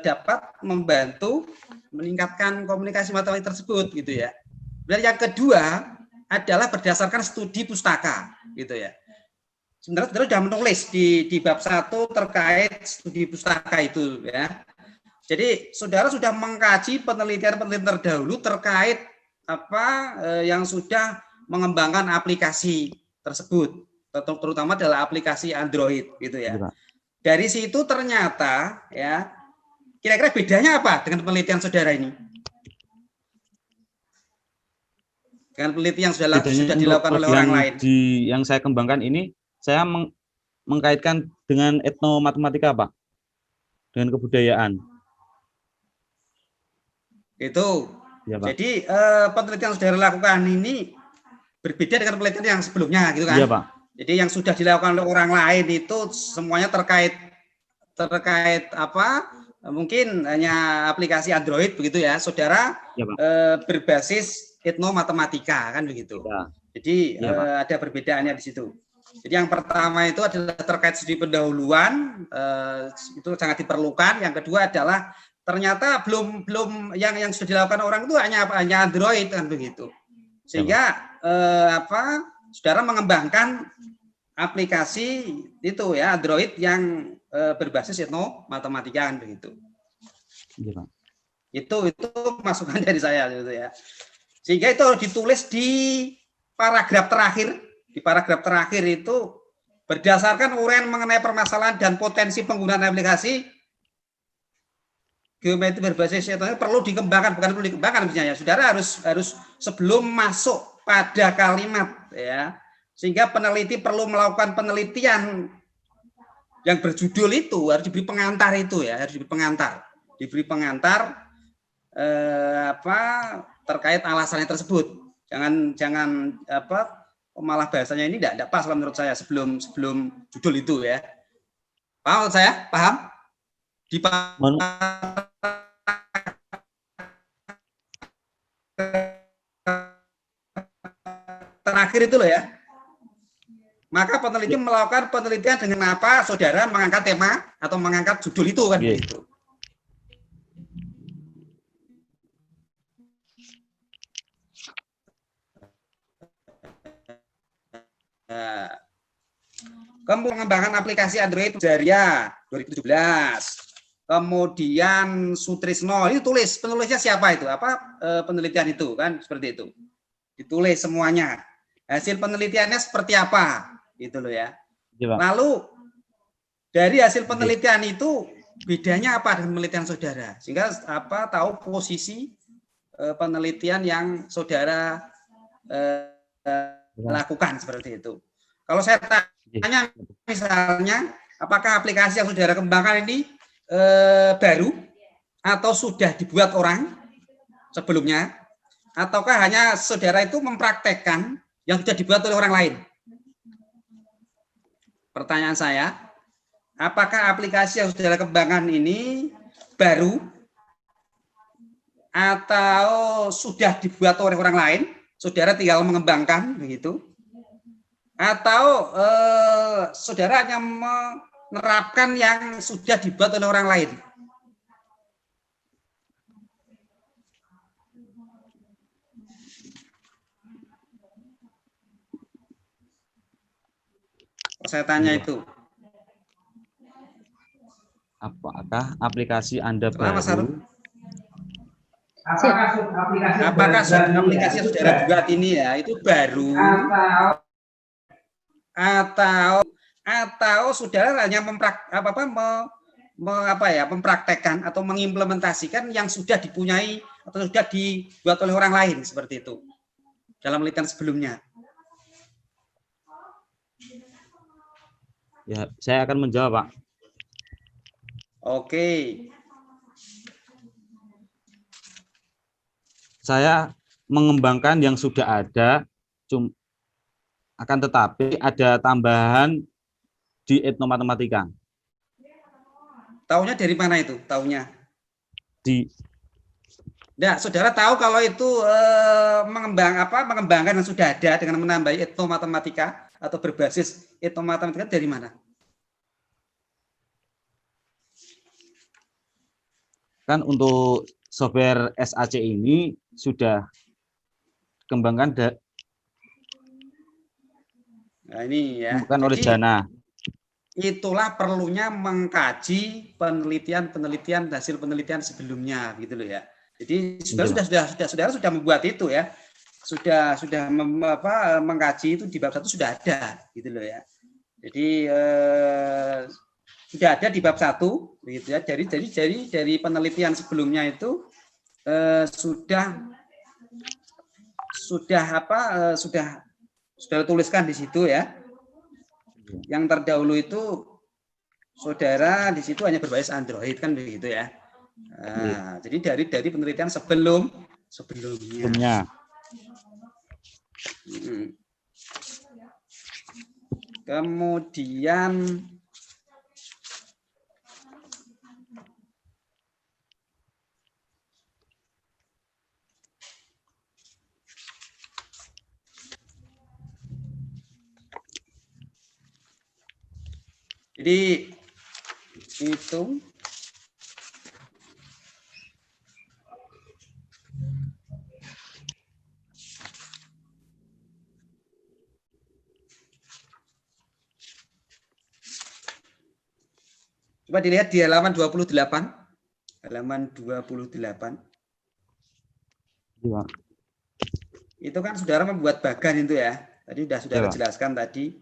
dapat membantu meningkatkan komunikasi matematis tersebut gitu ya. Dan yang kedua adalah berdasarkan studi pustaka gitu ya. Sebenarnya saudara sudah menulis di bab 1 terkait studi pustaka itu ya. Jadi saudara sudah mengkaji penelitian terdahulu terkait yang sudah mengembangkan aplikasi tersebut, terutama adalah aplikasi Android gitu ya. Dari situ ternyata ya, kira-kira bedanya apa dengan penelitian saudara ini? Dengan penelitian yang sudah dilakukan oleh orang lain. Yang saya kembangkan ini, saya mengkaitkan dengan etnomatematika Pak, dengan kebudayaan. Itu. Ya, Pak. Jadi penelitian yang sudah dilakukan ini berbeda dengan penelitian yang sebelumnya, gitu kan? Iya, Pak. Jadi yang sudah dilakukan oleh orang lain itu semuanya terkait mungkin hanya aplikasi Android begitu ya, saudara ya, berbasis etnomatematika kan begitu. Ya. Jadi ya, ada perbedaannya di situ. Jadi yang pertama itu adalah terkait studi pendahuluan, itu sangat diperlukan. Yang kedua adalah ternyata belum yang sudah dilakukan orang itu hanya Android kan begitu, sehingga saudara mengembangkan aplikasi itu ya Android yang berbasis etnomatematika kan begitu. Iya, Pak. Itu masukan dari saya gitu ya. Sehingga itu harus ditulis di paragraf terakhir. Di paragraf terakhir itu berdasarkan uraian mengenai permasalahan dan potensi penggunaan aplikasi geometri berbasis etnomatematika perlu dikembangkan, bukan perlu dikembangkan misalnya. Saudara harus sebelum masuk pada kalimat ya. Sehingga peneliti perlu melakukan penelitian yang berjudul itu harus diberi pengantar itu ya, harus diberi pengantar terkait alasannya tersebut. Jangan malah bahasanya ini tidak pas lah menurut saya sebelum judul itu ya. Paham menurut saya? Paham? Di terakhir itu loh ya. Maka peneliti melakukan penelitian dengan apa saudara mengangkat tema atau mengangkat judul itu kan begitu. Nah, pengembangan aplikasi Android Jaria 2017. Kemudian Sutrisno ini penulisnya siapa itu? Penelitian itu kan seperti itu. Ditulis semuanya. Hasil penelitiannya seperti apa? Gitu loh ya. Lalu dari hasil penelitian itu bedanya apa dengan penelitian saudara? Sehingga tahu posisi penelitian yang saudara lakukan seperti itu. Kalau saya tanya misalnya, apakah aplikasi yang saudara kembangkan ini baru atau sudah dibuat orang sebelumnya, ataukah hanya saudara itu mempraktekkan yang sudah dibuat oleh orang lain? Pertanyaan saya, apakah aplikasi yang saudara kembangkan ini baru atau sudah dibuat oleh orang lain, saudara tinggal mengembangkan begitu? Atau saudara hanya menerapkan yang sudah dibuat oleh orang lain? Saya tanya itu. Apakah aplikasi Anda Mas baru? Apakah aplikasi yang saudara buat ini ya itu baru atau saudara hanya mempraktekkan atau mengimplementasikan yang sudah dipunyai atau sudah dibuat oleh orang lain seperti itu dalam penelitian sebelumnya? Ya, saya akan menjawab, Pak. Oke. Saya mengembangkan yang sudah ada, akan tetapi ada tambahan di etnomatematika. Taunya dari mana itu? Taunya? Nah, saudara tahu kalau itu mengembangkan yang sudah ada dengan menambahi etnomatematika atau berbasis etnomatematika dari mana? Kan untuk software SAC ini sudah kembangkan ini ya. bukan oleh Jana. Itulah perlunya mengkaji penelitian hasil penelitian sebelumnya gitu loh ya. Jadi saudara sudah membuat itu ya. Sudah mengkaji itu di bab 1 sudah ada gitu loh ya. Jadi sudah ada di bab 1 begitu ya. Jadi dari penelitian sebelumnya itu sudah tuliskan di situ ya. Yang terdahulu itu saudara di situ hanya berbasis Android kan begitu ya. Nah, jadi dari penelitian sebelumnya. Kemudian jadi itu Coba dilihat di halaman 28. Halaman 28. Iya. Itu kan saudara membuat bagan itu ya. Tadi sudah saudara jelaskan tadi.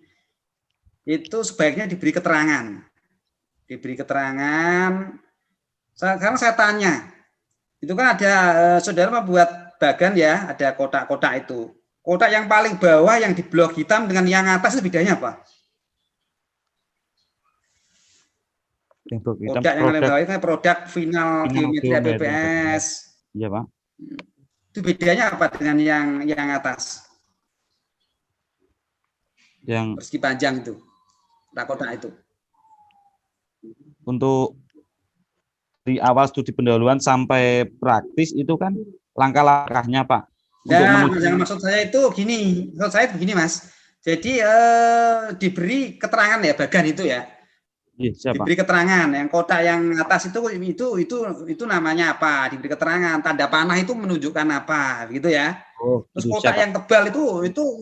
Itu sebaiknya diberi keterangan. Diberi keterangan. Sekarang saya tanya. Itu kan ada saudara membuat bagan ya, ada kotak-kotak itu. Kotak yang paling bawah yang di blok hitam dengan yang atas itu bedanya apa? Produk yang paling bawah itu produk final geometri APPS. Iya, Pak. Itu bedanya apa dengan yang atas? Yang persegi panjang itu. Kotak itu. Untuk di awal studi pendahuluan sampai praktis itu kan langkah-langkahnya, Pak. Nah, yang maksud saya itu gini. Maksud saya begini, Mas. Jadi diberi keterangan ya bagan itu ya. Siapa? Diberi keterangan yang kotak yang atas itu namanya apa, diberi keterangan, tanda panah itu menunjukkan apa gitu ya. Terus kotak yang tebal itu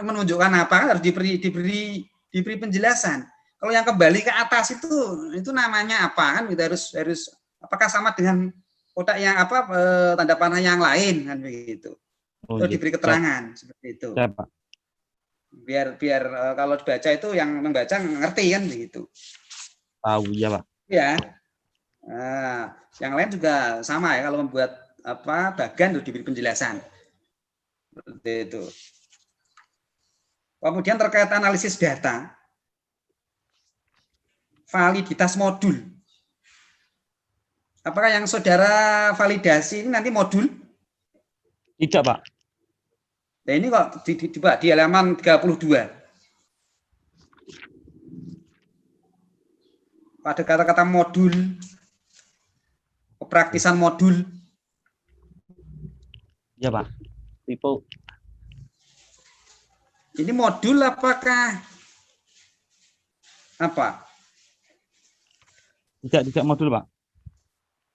menunjukkan apa, kan harus diberi penjelasan. Kalau yang kembali ke atas itu namanya apa, kan kita harus apakah sama dengan kotak yang apa tanda panah yang lain kan begitu. Terus diberi keterangan seperti itu. Siapa? Biar kalau dibaca itu yang membaca ngerti kan begitu. Tahu ya, Pak. Ya. Nah, yang lain juga sama ya kalau membuat apa bagan itu diberi penjelasan. Seperti itu. Kemudian terkait analisis data, validitas modul. Apakah yang saudara validasi ini nanti modul? Tidak, Pak. Nah, ini kok di halaman 32. Ada kata-kata modul, kepraktisan modul. Ya, Pak. Tipe. Ini modul apakah apa? Tidak modul, Pak.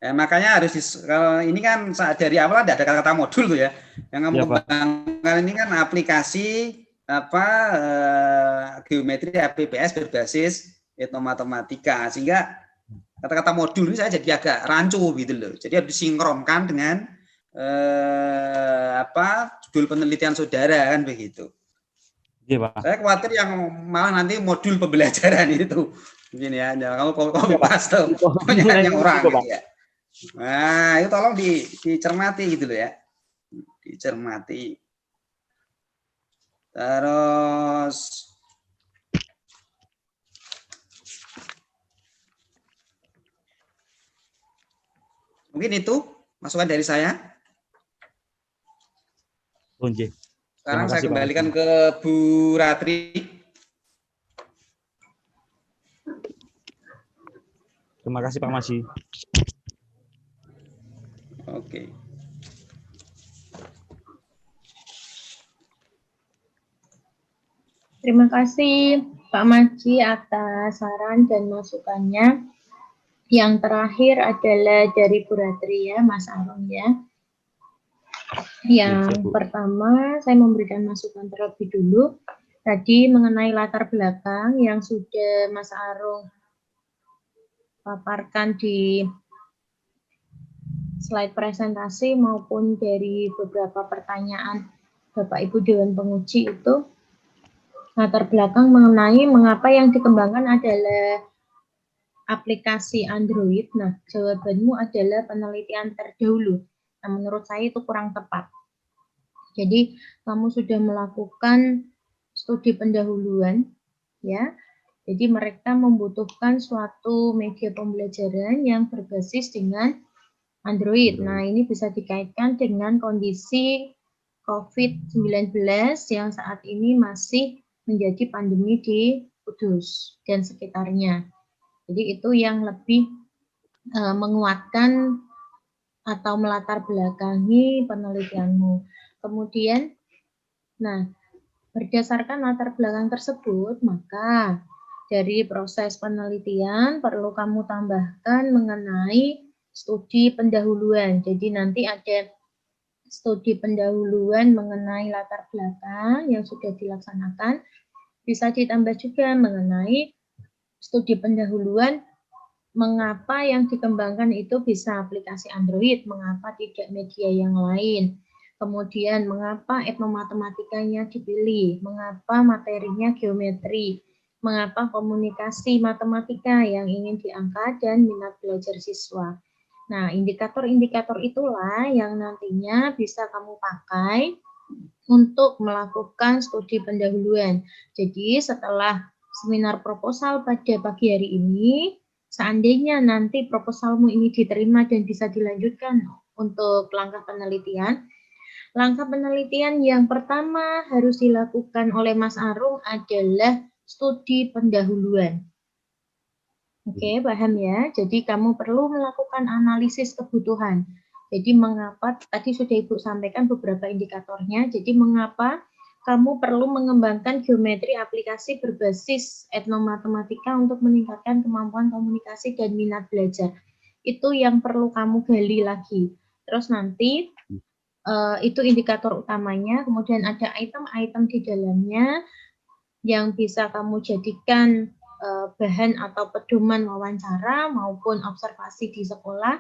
Makanya harus kalau ini kan dari awal ada kata-kata modul tuh ya. Yang mengembangkan ini kan aplikasi apa geometri APPS berbasis etnomatematika, sehingga kata-kata modul ini saya jadi agak rancu gitu loh. Jadi harus disinkronkan dengan apa judul penelitian saudara kan begitu. Iya, Pak. Saya khawatir yang malah nanti modul pembelajaran itu begini ya, kamu copy paste yang orang gitu ya. Nah, itu tolong dicermati gitu loh ya. Dicermati. Terus mungkin itu masukan dari saya. Sekarang saya kembalikan ke Bu Ratri. Terima kasih, Pak Masih. Oke. Terima kasih Pak Maji atas saran dan masukannya. Yang terakhir adalah dari Bu Ratri ya, Mas Arum ya. Yang pertama, saya memberikan masukan terlebih dulu. Tadi mengenai latar belakang yang sudah Mas Arum paparkan di slide presentasi maupun dari beberapa pertanyaan Bapak Ibu Dewan Penguji itu, latar belakang mengenai mengapa yang dikembangkan adalah aplikasi Android. Nah, jawabanmu adalah penelitian terdahulu. Nah, menurut saya itu kurang tepat. Jadi, kamu sudah melakukan studi pendahuluan, ya. Jadi, mereka membutuhkan suatu media pembelajaran yang berbasis dengan Android. Nah, ini bisa dikaitkan dengan kondisi COVID-19 yang saat ini masih menjadi pandemi di Kudus dan sekitarnya. Jadi itu yang lebih menguatkan atau melatar belakangi penelitianmu. Kemudian, nah, berdasarkan latar belakang tersebut, maka dari proses penelitian perlu kamu tambahkan mengenai studi pendahuluan. Jadi nanti ada studi pendahuluan mengenai latar belakang yang sudah dilaksanakan. Bisa ditambah juga mengenai studi pendahuluan mengapa yang dikembangkan itu bisa aplikasi Android, mengapa tidak media yang lain. Kemudian mengapa etnomatematikanya dipilih, mengapa materinya geometri, mengapa komunikasi matematika yang ingin diangkat dan minat belajar siswa. Nah, indikator-indikator itulah yang nantinya bisa kamu pakai untuk melakukan studi pendahuluan. Jadi setelah seminar proposal pada pagi hari ini, seandainya nanti proposalmu ini diterima dan bisa dilanjutkan untuk langkah penelitian yang pertama harus dilakukan oleh Mas Arum adalah studi pendahuluan. Oke, paham ya? Jadi kamu perlu melakukan analisis kebutuhan. Jadi mengapa, tadi sudah Ibu sampaikan beberapa indikatornya, jadi mengapa kamu perlu mengembangkan geometri aplikasi berbasis etnomatematika untuk meningkatkan kemampuan komunikasi dan minat belajar. Itu yang perlu kamu gali lagi. Terus nanti itu indikator utamanya, kemudian ada item-item di dalamnya yang bisa kamu jadikan bahan atau pedoman wawancara maupun observasi di sekolah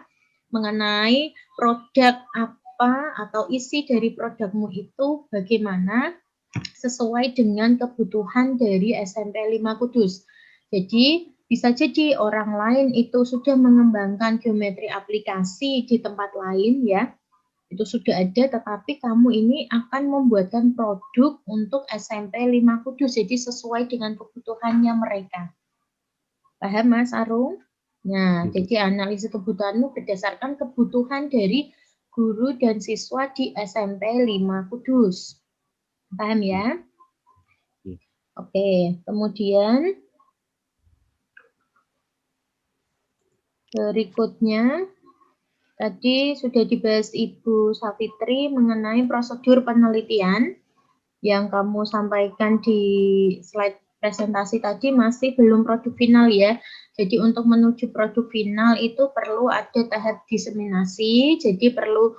mengenai produk apa atau isi dari produkmu itu bagaimana sesuai dengan kebutuhan dari SMP 5 Kudus. Jadi bisa jadi orang lain itu sudah mengembangkan geometri aplikasi di tempat lain ya, itu sudah ada, tetapi kamu ini akan membuatkan produk untuk SMP 5 Kudus, jadi sesuai dengan kebutuhannya mereka. Paham Mas Arum? Nah, jadi analisis kebutuhanmu berdasarkan kebutuhan dari guru dan siswa di SMP 5 Kudus. Paham ya? Oke, kemudian berikutnya tadi sudah dibahas Ibu Safitri mengenai prosedur penelitian yang kamu sampaikan di slide presentasi tadi masih belum produk final ya. Jadi untuk menuju produk final itu perlu ada tahap diseminasi, jadi perlu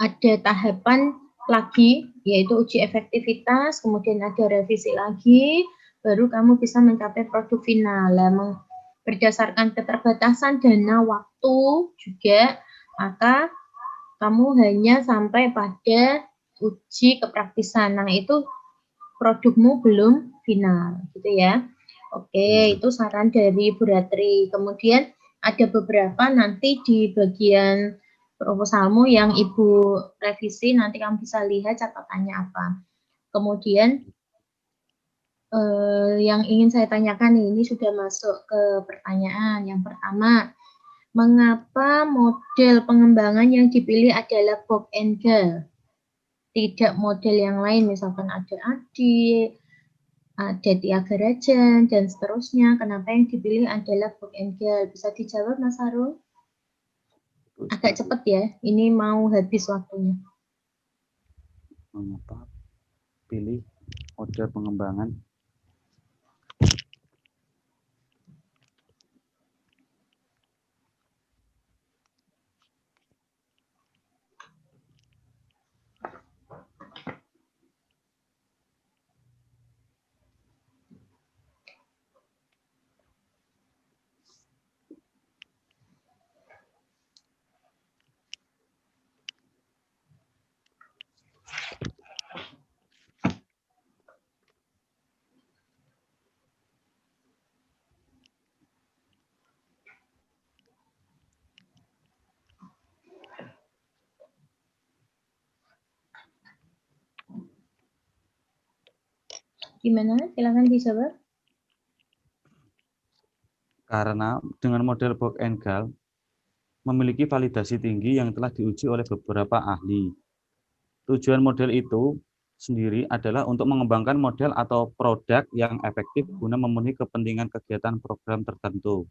ada tahapan lagi yaitu uji efektivitas, kemudian ada revisi lagi, baru kamu bisa mencapai produk final. Berdasarkan keterbatasan dana waktu juga, maka kamu hanya sampai pada uji kepraktisan. Nah, itu produkmu belum final, gitu ya. Oke, itu saran dari Bu Ratri. Kemudian ada beberapa nanti di bagian proposalmu yang Ibu revisi, nanti kamu bisa lihat catatannya apa. Kemudian yang ingin saya tanyakan ini sudah masuk ke pertanyaan. Yang pertama, mengapa model pengembangan yang dipilih adalah Bob and Gal? Tidak model yang lain, misalkan ada adik, ada Tiagarajan, dan seterusnya. Kenapa yang dipilih adalah Bob and Gal? Bisa dijawab, Mas Harun? Agak cepat ya, ini mau habis waktunya. Mengapa pilih model pengembangan? Gimana? Silakan dijawab. Karena dengan model Bob and Gal memiliki validasi tinggi yang telah diuji oleh beberapa ahli. Tujuan model itu sendiri adalah untuk mengembangkan model atau produk yang efektif guna memenuhi kepentingan kegiatan program tertentu.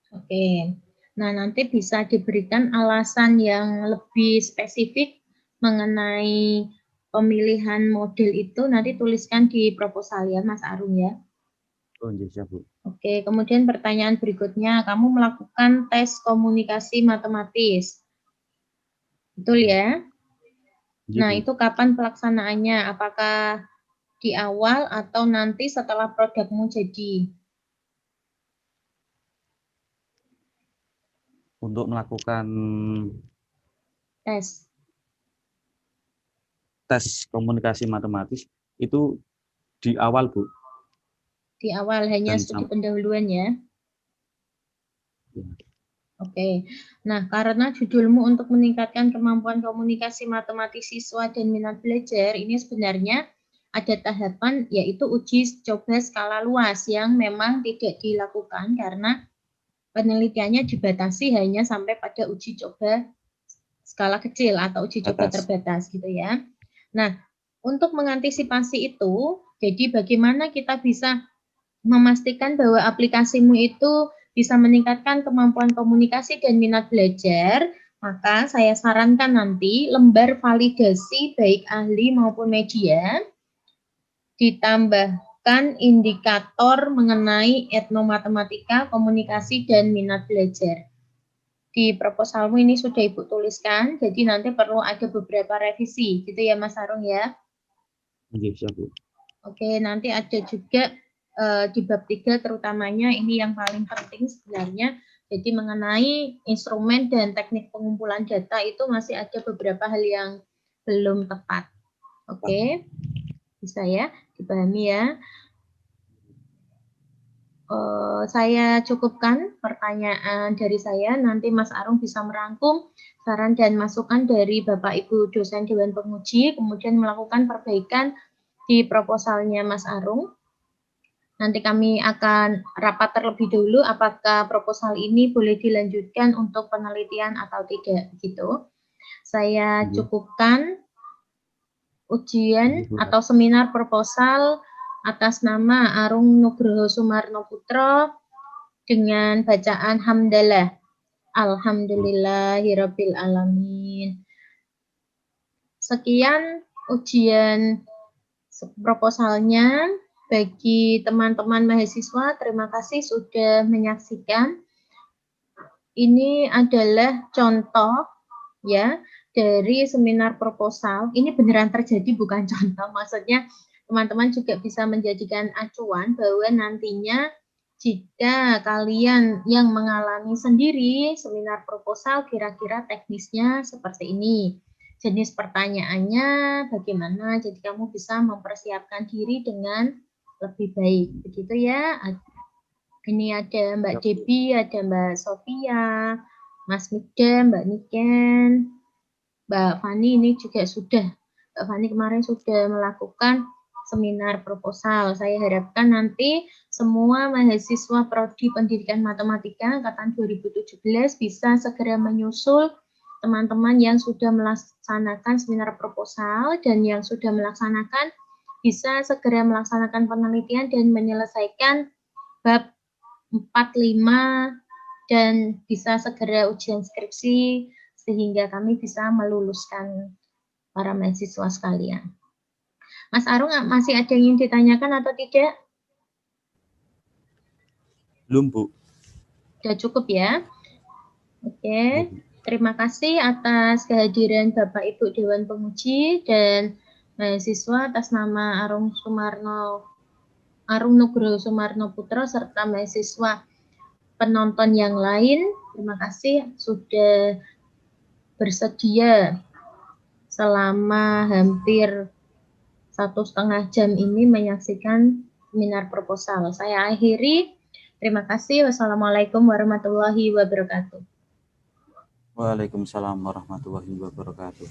Oke, nah nanti bisa diberikan alasan yang lebih spesifik mengenai pemilihan model itu, nanti tuliskan di proposal ya Mas Arum ya. Oh, iya, Bu. Oke, kemudian pertanyaan berikutnya, kamu melakukan tes komunikasi matematis. Betul ya? Nah, itu kapan pelaksanaannya? Apakah di awal atau nanti setelah produkmu jadi? untuk melakukan tes komunikasi matematis itu di awal, Bu. Di awal hanya Dan studi pendahuluan ya. Ya. Oke, nah karena judulmu untuk meningkatkan kemampuan komunikasi matematis siswa dan minat belajar, ini sebenarnya ada tahapan yaitu uji coba skala luas yang memang tidak dilakukan karena penelitiannya dibatasi hanya sampai pada uji coba skala kecil atau uji coba terbatas gitu ya. Nah, untuk mengantisipasi itu, jadi bagaimana kita bisa memastikan bahwa aplikasimu itu bisa meningkatkan kemampuan komunikasi dan minat belajar, maka saya sarankan nanti lembar validasi baik ahli maupun media, ditambahkan indikator mengenai etnomatematika, komunikasi, dan minat belajar. Di proposalmu ini sudah Ibu tuliskan, jadi nanti perlu ada beberapa revisi, gitu ya Mas Arung ya? Iya, Bu. Oke, nanti ada juga di bab 3 terutamanya ini yang paling penting sebenarnya. Jadi mengenai instrumen dan teknik pengumpulan data itu masih ada beberapa hal yang belum tepat. Oke, bisa ya dipahami ya. Saya cukupkan pertanyaan dari saya. Nanti Mas Arung bisa merangkum saran dan masukan dari Bapak Ibu dosen Dewan Penguji, kemudian melakukan perbaikan di proposalnya Mas Arung. Nanti kami akan rapat terlebih dulu apakah proposal ini boleh dilanjutkan untuk penelitian atau tidak gitu. Saya cukupkan ujian atau seminar proposal atas nama Arung Nugroho Sumarno Putra dengan bacaan hamdalah. Alhamdulillahirabbil alamin. Sekian ujian proposalnya. Bagi teman-teman mahasiswa, terima kasih sudah menyaksikan. Ini adalah contoh ya dari seminar proposal. Ini beneran terjadi, bukan contoh. Maksudnya teman-teman juga bisa menjadikan acuan bahwa nantinya jika kalian yang mengalami sendiri seminar proposal, kira-kira teknisnya seperti ini. Jenis pertanyaannya bagaimana, jadi kamu bisa mempersiapkan diri dengan lebih baik, begitu ya. Ini ada Mbak Debbie, ada Mbak Sofia, Mas Mida, Mbak Niken, Mbak Fani ini juga sudah. Mbak Fani kemarin sudah melakukan seminar proposal. Saya harapkan nanti semua mahasiswa Prodi Pendidikan Matematika angkatan 2017 bisa segera menyusul teman-teman yang sudah melaksanakan seminar proposal dan yang sudah melaksanakan bisa segera melaksanakan penelitian dan menyelesaikan bab 4, 5, dan bisa segera ujian skripsi sehingga kami bisa meluluskan para mahasiswa sekalian. Mas Arung, masih ada yang ingin ditanyakan atau tidak? Belum, Bu. Sudah cukup ya? Oke, terima kasih atas kehadiran Bapak Ibu Dewan Penguji dan mahasiswa atas nama Arung Nugroho Sumarno Putra serta mahasiswa penonton yang lain. Terima kasih sudah bersedia selama hampir 1,5 jam ini menyaksikan seminar proposal. Saya akhiri. Terima kasih. Wassalamualaikum warahmatullahi wabarakatuh. Waalaikumsalam warahmatullahi wabarakatuh.